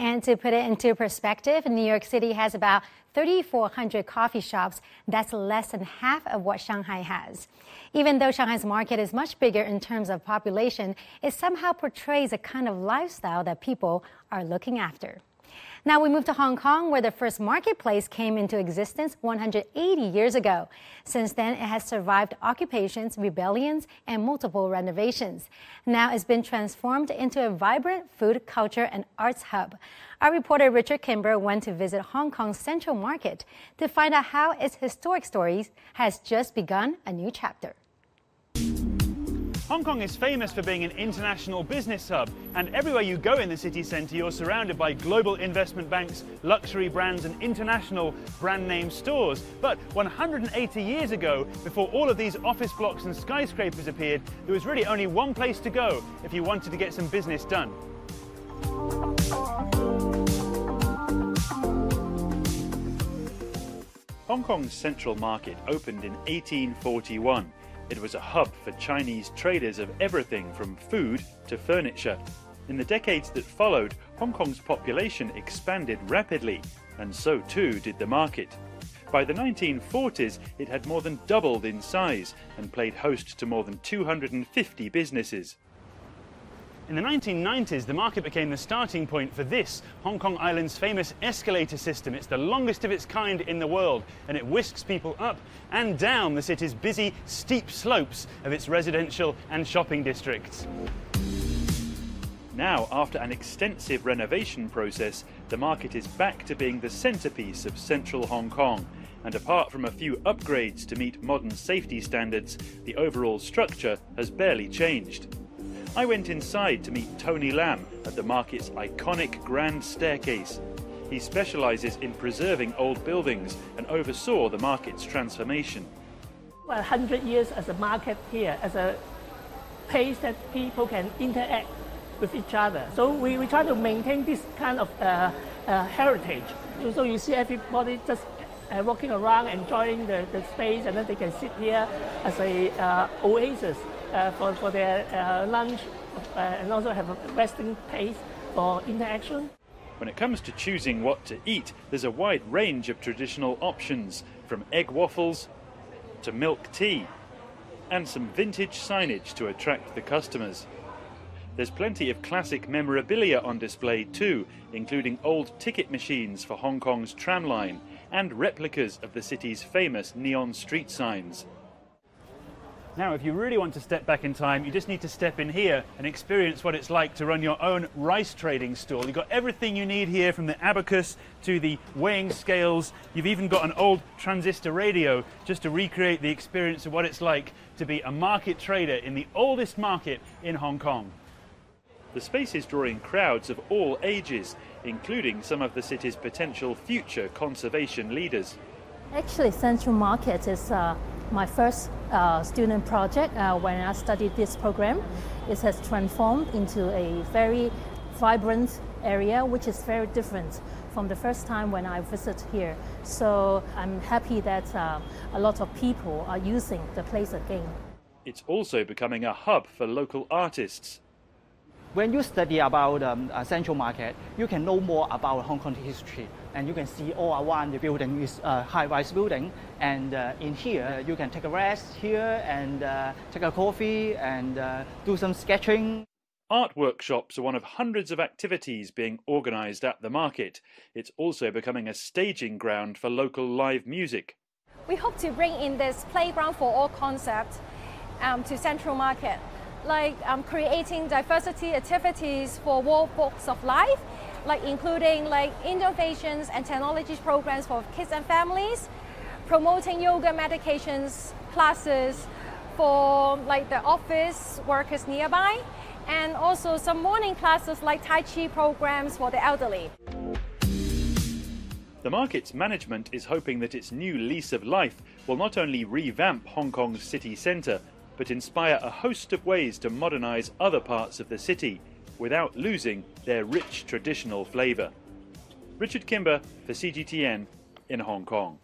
And to put it into perspective, New York City has about 3,400 coffee shops. That's less than half of what Shanghai has. Even though Shanghai's market is much bigger in terms of population, it somehow portrays a kind of lifestyle that people are looking after. Now we move to Hong Kong, where the first marketplace came into existence 180 years ago. Since then, it has survived occupations, rebellions, and multiple renovations. Now it's been transformed into a vibrant food, culture, and arts hub. Our reporter Richard Kimber went to visit Hong Kong's Central Market to find out how its historic stories has just begun a new chapter. Hong Kong is famous for being an international business hub, and everywhere you go in the city centre you're surrounded by global investment banks, luxury brands and international brand name stores. But 180 years ago, before all of these office blocks and skyscrapers appeared, there was really only one place to go if you wanted to get some business done. Hong Kong's Central Market opened in 1841. It was a hub for Chinese traders of everything from food to furniture. In the decades that followed, Hong Kong's population expanded rapidly, and so too did the market. By the 1940s, it had more than doubled in size and played host to more than 250 businesses. In the 1990s, the market became the starting point for this, Hong Kong Island's famous escalator system. It's the longest of its kind in the world, and it whisks people up and down the city's busy, steep slopes of its residential and shopping districts. Now, after an extensive renovation process, the market is back to being the centrepiece of central Hong Kong. And apart from a few upgrades to meet modern safety standards, the overall structure has barely changed. I went inside to meet Tony Lam at the market's iconic Grand Staircase. He specialises in preserving old buildings and oversaw the market's transformation. 100 years as a market here, as a place that people can interact with each other. So we try to maintain this kind of heritage. So you see everybody just walking around, enjoying the space, and then they can sit here as a oasis for their lunch, and also have a resting place for interaction. When it comes to choosing what to eat, there's a wide range of traditional options, from egg waffles to milk tea, and some vintage signage to attract the customers. There's plenty of classic memorabilia on display too, including old ticket machines for Hong Kong's tram line and replicas of the city's famous neon street signs. Now, if you really want to step back in time, you just need to step in here and experience what it's like to run your own rice trading stall. You've got everything you need here, from the abacus to the weighing scales. You've even got an old transistor radio just to recreate the experience of what it's like to be a market trader in the oldest market in Hong Kong. The space is drawing crowds of all ages, including some of the city's potential future conservation leaders. Actually, Central Market is my first student project when I studied this program. It has transformed into a very vibrant area, which is very different from the first time when I visited here. So I'm happy that a lot of people are using the place again. It's also becoming a hub for local artists. When you study about Central Market, you can know more about Hong Kong history, and you can see all around the building is a high-rise building, and in here you can take a rest here and take a coffee and do some sketching. Art workshops are one of hundreds of activities being organised at the market. It's also becoming a staging ground for local live music. We hope to bring in this playground for all concept to Central Market, like creating diversity activities for all walks of life, like including like innovations and technology programs for kids and families, promoting yoga meditations classes for like the office workers nearby, and also some morning classes like Tai Chi programs for the elderly. The market's management is hoping that its new lease of life will not only revamp Hong Kong's city centre, but inspire a host of ways to modernise other parts of the city without losing their rich traditional flavour. Richard Kimber for CGTN in Hong Kong.